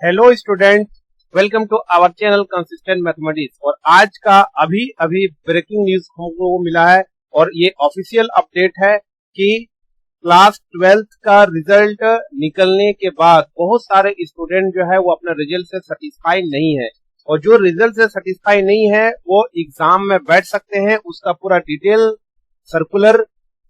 Hello student, welcome to our channel consistent mathematics. और आज का अभी अभी ब्रेकिंग न्यूज हमको मिला है और ये ऑफिशियल अपडेट है कि क्लास 12th का रिजल्ट निकलने के बाद बहुत सारे स्टूडेंट जो है वो अपने रिजल्ट से सेटिस्फाई नहीं है, और जो रिजल्ट से सेटिस्फाई नहीं है वो एग्जाम में बैठ सकते हैं। उसका पूरा डिटेल सर्कुलर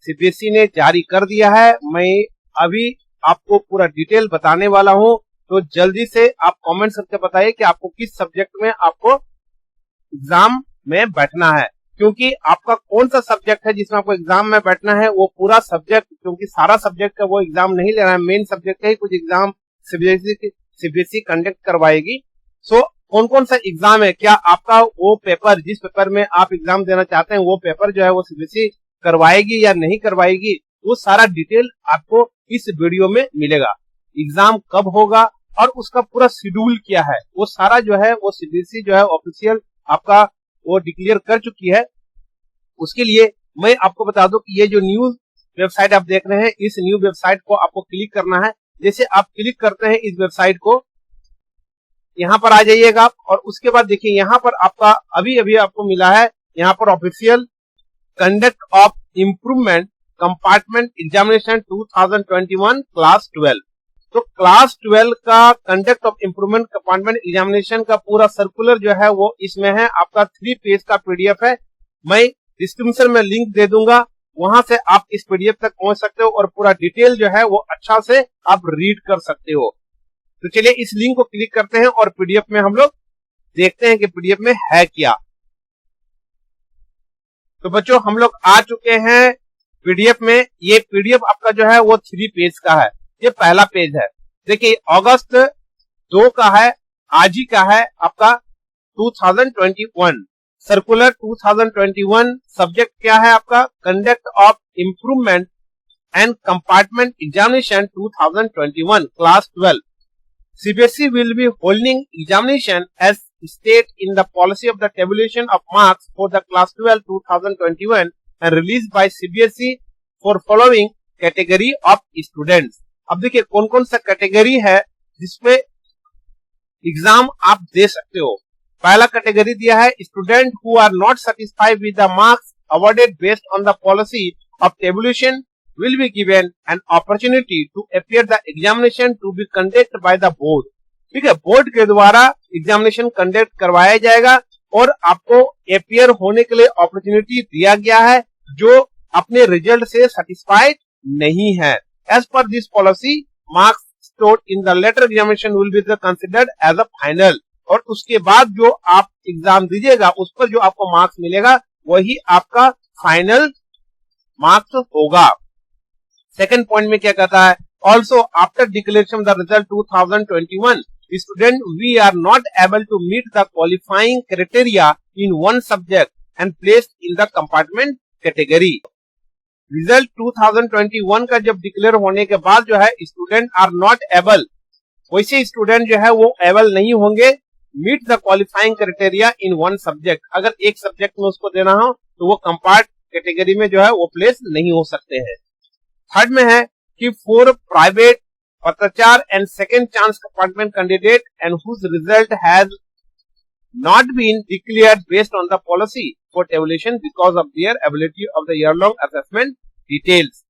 सीबीएसई ने जारी कर दिया है। मैं अभी आपको पूरा डिटेल बताने वाला हूं, तो जल्दी से आप कमेंट करके बताइए कि आपको किस सब्जेक्ट में आपको एग्जाम में बैठना है, क्योंकि आपका कौन सा सब्जेक्ट है जिसमें आपको एग्जाम में बैठना है वो पूरा सब्जेक्ट, क्योंकि सारा सब्जेक्ट का वो एग्जाम नहीं लेना है, मेन सब्जेक्ट का ही कुछ एग्जाम सीबीएसई कंडक्ट करवाएगी। सो कौन कौन सा एग्जाम है, क्या आपका वो पेपर जिस पेपर में आप एग्जाम देना चाहते हैं वो पेपर जो है वो सीबीएसई करवाएगी या नहीं करवाएगी, वो सारा डिटेल आपको इस वीडियो में मिलेगा। एग्जाम कब होगा और उसका पूरा शेड्यूल क्या है, वो सारा जो है वो सीबीएसई जो है ऑफिशियल आपका वो डिक्लेयर कर चुकी है। उसके लिए मैं आपको बता दूं कि ये जो न्यू वेबसाइट आप देख रहे हैं, इस न्यू वेबसाइट को आपको क्लिक करना है। जैसे आप क्लिक करते हैं इस वेबसाइट को, यहाँ पर आ जाइएगा और उसके बाद देखिए यहाँ पर आपका अभी अभी आपको मिला है यहाँ पर official conduct of improvement compartment examination 2021 class 12। तो क्लास 12 का conduct of improvement compartment examination का पूरा सर्कुलर जो है वो इसमें है। आपका 3 पेज का पीडीएफ है, मैं डिस्क्रिप्शन में लिंक दे दूंगा, वहां से आप इस पीडीएफ तक पहुंच सकते हो और पूरा डिटेल जो है वो अच्छा से आप रीड कर सकते हो। तो चलिए इस लिंक को क्लिक करते हैं और पीडीएफ में हम लोग देखते हैं कि पीडीएफ में है क्या। तो बच्चों हम लोग आ चुके हैं पीडीएफ में। ये पीडीएफ आपका जो है वो 3 पेज का है। ये पहला पेज है, देखिए अगस्त 2 का है, आज ही का है आपका 2021 सर्कुलर 2021। सब्जेक्ट क्या है आपका, conduct of improvement and compartment examination 2021 class 12। CBSE will be holding examination as stated in the policy of the tabulation of marks for the class 12 2021 and released by CBSE for following category of students। अब देखिए कौन कौन सा category है जिसपे exam आप दे सकते हो। पहला कैटेगरी दिया है student who are not satisfied with the marks awarded based on the policy of tabulation will be given an opportunity to appear the examination to be conducted by the board। ठीक है, board के द्वारा examination conduct करवाया जाएगा और आपको appear होने के लिए अपॉर्चुनिटी दिया गया है जो अपने रिजल्ट से सेटिस्फाइड नहीं है। As per this policy marks stored in the later examination will be considered as a final. और उसके बाद जो आप एग्जाम दीजिएगा उस पर जो आपको मार्क्स मिलेगा वही आपका फाइनल मार्क्स होगा। सेकेंड पॉइंट में क्या कहता है, also after declaration the result 2021 student we are not able to meet the qualifying criteria in one subject and placed in the compartment category. Result 2021 का जब डिक्लेयर होने के बाद जो है स्टूडेंट आर नॉट एबल, वैसे स्टूडेंट जो है वो एबल नहीं होंगे meet the qualifying criteria in one subject. अगर एक सब्जेक्ट में उसको देना हो तो वो कंपार्ट कैटेगरी में जो है वो प्लेस नहीं हो सकते हैं। थर्ड में है कि फॉर प्राइवेट पत्राचार and second chance compartment candidate and whose result has not been declared based on the policy for tabulation because of their ability of the year long assessment details.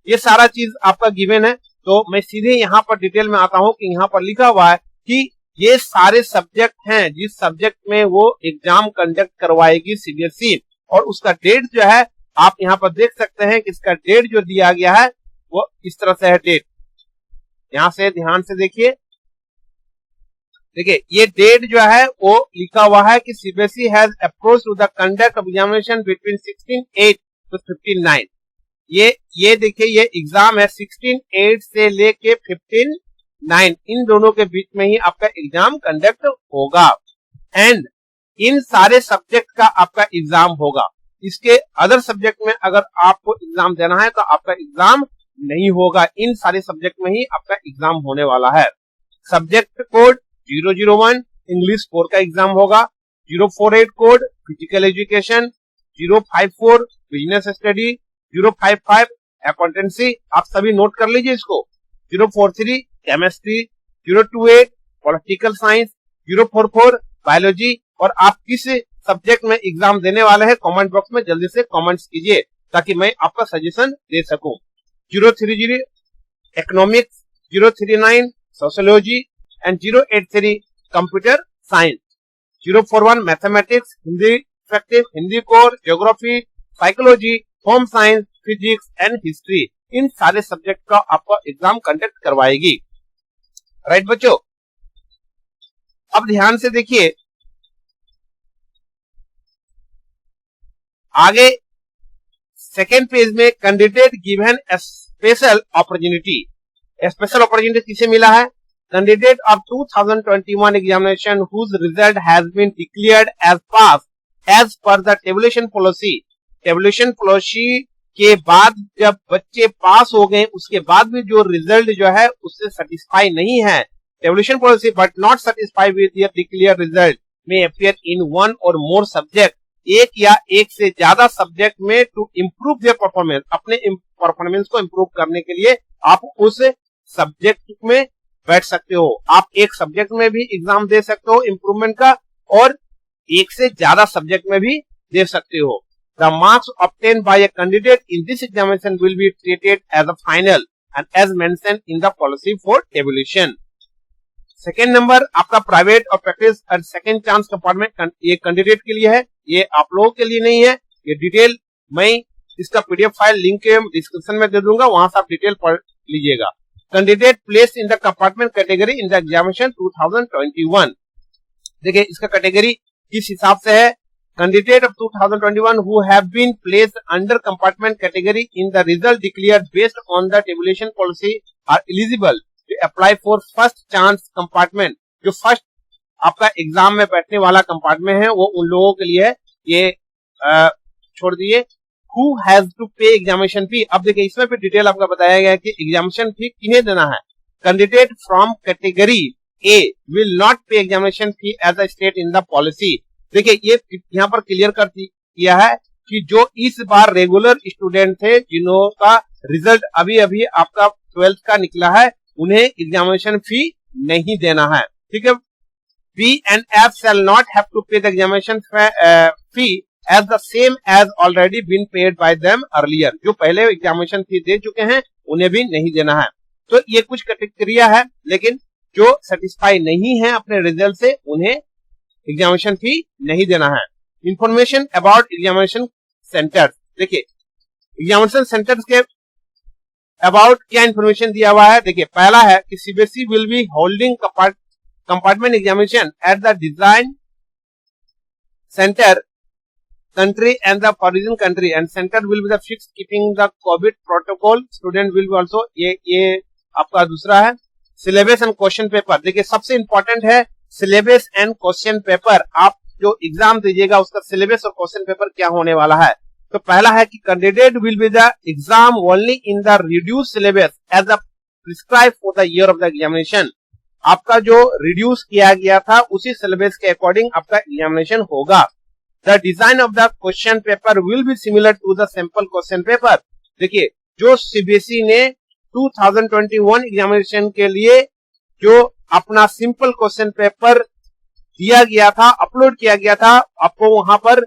ये सारा चीज आपका given है। तो मैं सीधे यहाँ पर डिटेल में आता हूँ कि यहाँ पर लिखा हुआ है कि ये सारे सब्जेक्ट हैं जिस सब्जेक्ट में वो एग्जाम कंडक्ट करवाएगी सीबीएसई, और उसका डेट जो है आप यहाँ पर देख सकते हैं कि इसका डेट जो दिया गया है वो इस तरह से है। डेट यहां से ध्यान से देखिए, ये डेट जो है वो लिखा हुआ है कि CBSE has approach to the conduct of examination between 16/8 to 15/9। ये देखिए ये एग्जाम है 16/8 से लेके 15/9, इन दोनों के बीच में ही आपका एग्जाम कंडक्ट होगा एंड इन सारे सब्जेक्ट का आपका एग्जाम होगा। इसके अदर सब्जेक्ट में अगर आपको एग्जाम देना है तो आपका एग्जाम नहीं होगा, इन सारे सब्जेक्ट में ही आपका एग्जाम होने वाला है। सब्जेक्ट कोड 001 इंग्लिश 4 का एग्जाम होगा, 048 code physical education, 054 business study, 055 accountancy, आप सभी नोट कर लीजिए इसको, 043 केमिस्ट्री, 028 पॉलिटिकल साइंस, 044 बायोलॉजी, और आप किस सब्जेक्ट में एग्जाम देने वाले हैं कमेंट बॉक्स में जल्दी से कमेंट्स कीजिए ताकि मैं आपका सजेशन दे सकूं। 030 economics, 039 sociology and 083 computer science, 041 mathematics, Hindi effective, Hindi core, geography, psychology, home science, physics and history, इन सारे सब्जेक्ट का आपका एग्जाम कंडक्ट करवाएगी। राइट बच्चों, अब ध्यान से देखिए आगे सेकेंड पेज में candidate given a special opportunity. Special opportunity किसे मिला है? Candidate of 2021 examination whose result has been declared as pass as per the tabulation policy. Tabulation policy के बाद जब बच्चे पास हो गए उसके बाद भी जो रिजल्ट जो है उससे सेटिस्फाई नहीं है, tabulation policy but not satisfied with the declared result में अपियर इन वन और मोर सब्जेक्ट, एक या एक से ज्यादा सब्जेक्ट में टू इम्प्रूव देयर परफॉर्मेंस, अपने परफॉर्मेंस को इम्प्रूव करने के लिए आप उस सब्जेक्ट में बैठ सकते हो। आप एक सब्जेक्ट में भी एग्जाम दे सकते हो इम्प्रूवमेंट का और एक से ज्यादा सब्जेक्ट में भी दे सकते हो। The marks obtained by a candidate in this examination will be treated as a final and as mentioned in the policy for tabulation. Second number आपका प्राइवेट और प्रैक्टिस और सेकेंड चांस कंपार्टमेंट, ये candidate के लिए है, ये आप लोगों के लिए नहीं है। ये डिटेल मैं इसका पीडीएफ फाइल लिंक डिस्क्रिप्शन में दे दूंगा, वहां से आप डिटेल पढ़ लीजिएगा। Candidate place in the compartment category in the examination 2021। देखिए इसका कैटेगरी किस हिसाब से है। Candidate of 2021 who have been placed under compartment category in the result declared based on the tabulation policy are eligible to apply for first chance compartment. जो first आपका exam में बैठने वाला कंपार्टमेंट है वो उन लोगों के लिए, ये छोड़ दिए। Who has to pay examination fee? अब देखिए इसमें भी डिटेल आपका बताया गया है कि एग्जामिनेशन फी किन्हें देना है। Candidate from category A will not pay examination fee as a state in the policy. देखिए ये यहाँ पर क्लियर कर किया है कि जो इस बार रेगुलर स्टूडेंट थे जिन्हों का रिजल्ट अभी अभी आपका 12th का निकला है, उन्हें एग्जामिनेशन फी नहीं देना है। ठीक है, B and F shall not have to pay the examination fee as the same as already been paid by them earlier। जो पहले एग्जामिनेशन फी दे चुके हैं उन्हें भी नहीं देना है। तो ये कुछ क्राइटेरिया है, लेकिन जो सेटिस्फाई नहीं है अपने रिजल्ट से उन्हें एग्जामिनेशन फी नहीं देना है। Information about examination centre. देखिए एग्जामिनेशन सेंटर के अबाउट क्या इंफॉर्मेशन दिया हुआ है। देखिए पहला है कि CBSE will be holding compartment examination at the design center country and the origin country and center will be the fixed keeping the COVID protocol। student will be also ये आपका दूसरा है। syllabus and question paper। देखिए सबसे important है syllabus and question paper। आप जो exam दीजिएगा उसका syllabus और question paper क्या होने वाला है। तो पहला है कि candidate will be the exam only in the reduced syllabus as a prescribed for the year of the examination। आपका जो रिड्यूस किया गया था उसी सिलेबस के अकॉर्डिंग आपका एग्जामिनेशन होगा। The design of the question paper will be similar to the sample question paper. देखिए जो सीबीएसई ने 2021 एग्जामिनेशन के लिए जो अपना सिंपल क्वेश्चन पेपर दिया गया था, अपलोड किया गया था, आपको वहां पर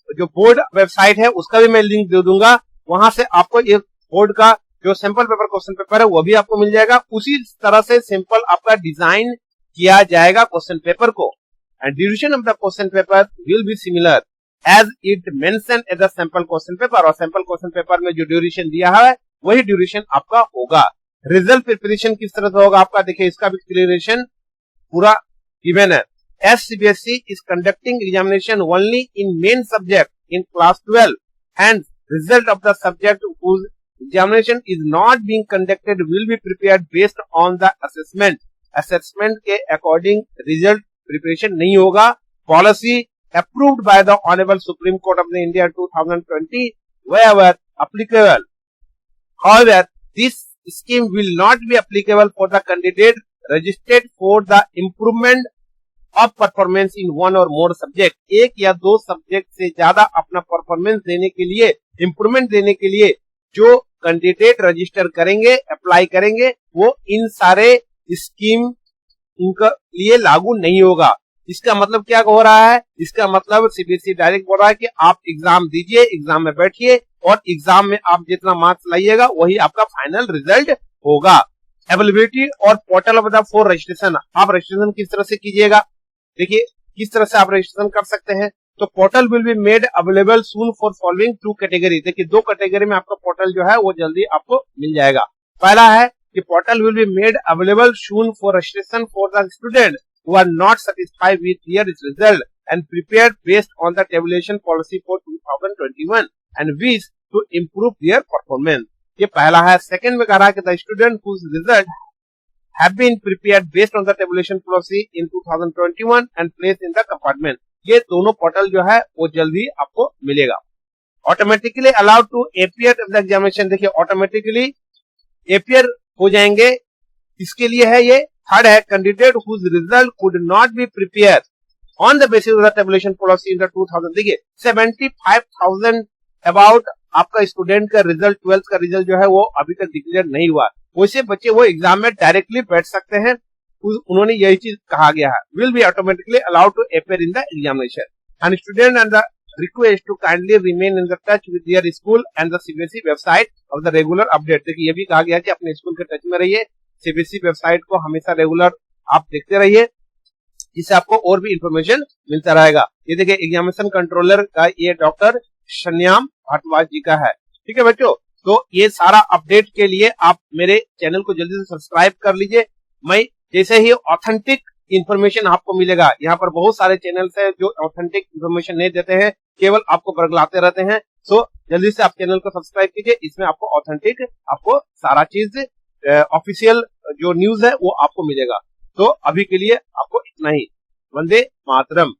जो बोर्ड वेबसाइट है उसका भी मैं लिंक दे दूंगा, वहां से आपको ये बोर्ड का जो सैंपल पेपर क्वेश्चन पेपर है वो भी आपको मिल जाएगा। उसी तरह से सिंपल आपका डिजाइन किया जाएगा क्वेश्चन पेपर को। And duration of the question paper will be similar as it mention as the sample question paper. और सैंपल क्वेश्चन पेपर में जो ड्यूरेशन दिया है वही ड्यूरेशन आपका होगा। रिजल्ट प्रिपरेशन किस तरह से होगा आपका, देखिए इसका भी क्लियरेशन पूरा गिवन है। As CBSE is conducting examination only in main subject in class 12 and result of the subject whose examination is not being conducted will be prepared based on the assessment। assessment के according result preparation नहीं होगा। policy approved by the honorable Supreme Court of the India 2020 wherever applicable। however this scheme will not be applicable for the candidate registered for the improvement of performance in one or more subject। एक या दो subject से ज्यादा अपना performance देने के लिए, improvement देने के लिए जो कैंडिडेट रजिस्टर करेंगे, अप्लाई करेंगे, वो इन सारे स्कीम उनका लिए लागू नहीं होगा। इसका मतलब क्या हो रहा है? इसका मतलब सीबीएसई डायरेक्ट बोल रहा है कि आप एग्जाम दीजिए, एग्जाम में बैठिए और एग्जाम में आप जितना मार्क्स लाइएगा वही आपका फाइनल रिजल्ट होगा। अवेलेबिलिटी और portal of the for registration, आप रजिस्ट्रेशन किस तरह से कीजिएगा? देखिए किस तरह से आप रजिस्ट्रेशन कर सकते हैं। तो portal will be made available soon for following 2 category. देखिए 2 कैटेगरी में आपका पोर्टल जो है वो जल्दी आपको मिल जाएगा। पहला है कि portal will be made available soon for registration for the student who are not satisfied with their result and prepared based on the tabulation policy for 2021 and wish to improve their performance। ये पहला है। Second में कह रहा है कि the student whose result have been prepared based on the tabulation policy in 2021 and placed in the compartment। ये दोनों पोर्टल जो है वो जल्दी आपको मिलेगा। Automatically allowed to appear of the examination, देखिए ऑटोमेटिकली appear हो जाएंगे। इसके लिए है ये। थर्ड है candidate whose result could not be prepare on the basis of the tabulation policy in the 2000। देखिए 75,000 अबाउट आपका स्टूडेंट का रिजल्ट 12th का रिजल्ट जो है वो अभी तक डिक्लेयर नहीं हुआ। वैसे बच्चे वो एग्जाम में डायरेक्टली बैठ सकते हैं। उन्होंने यही चीज कहा गया है, will be automatically allowed to appear in the examination and student and the request to kindly remain in the touch with their school and the CBSE website of the regular update. देखिए ये भी कहा गया कि अपने school के touch में रहिए, सीबीएसई वेबसाइट को हमेशा रेगुलर आप देखते रहिए, जिससे आपको और भी इंफॉर्मेशन मिलता रहेगा। ये देखिए एग्जामिनेशन कंट्रोलर का ये डॉक्टर शन्याम भारद्वाज जी का है। ठीक है बच्चों, तो ये सारा अपडेट के लिए आप मेरे चैनल को जल्दी से सब्सक्राइब कर लीजिए। मैं जैसे ही ऑथेंटिक इंफॉर्मेशन आपको मिलेगा, यहाँ पर बहुत सारे चैनल्स है जो ऑथेंटिक इंफॉर्मेशन नहीं देते हैं, केवल आपको बरगलाते रहते हैं। सो जल्दी से आप चैनल को सब्सक्राइब कीजिए, इसमें आपको ऑथेंटिक आपको सारा चीज ऑफिशियल जो न्यूज है वो आपको मिलेगा। तो अभी के लिए आपको इतना ही। वंदे मातरम।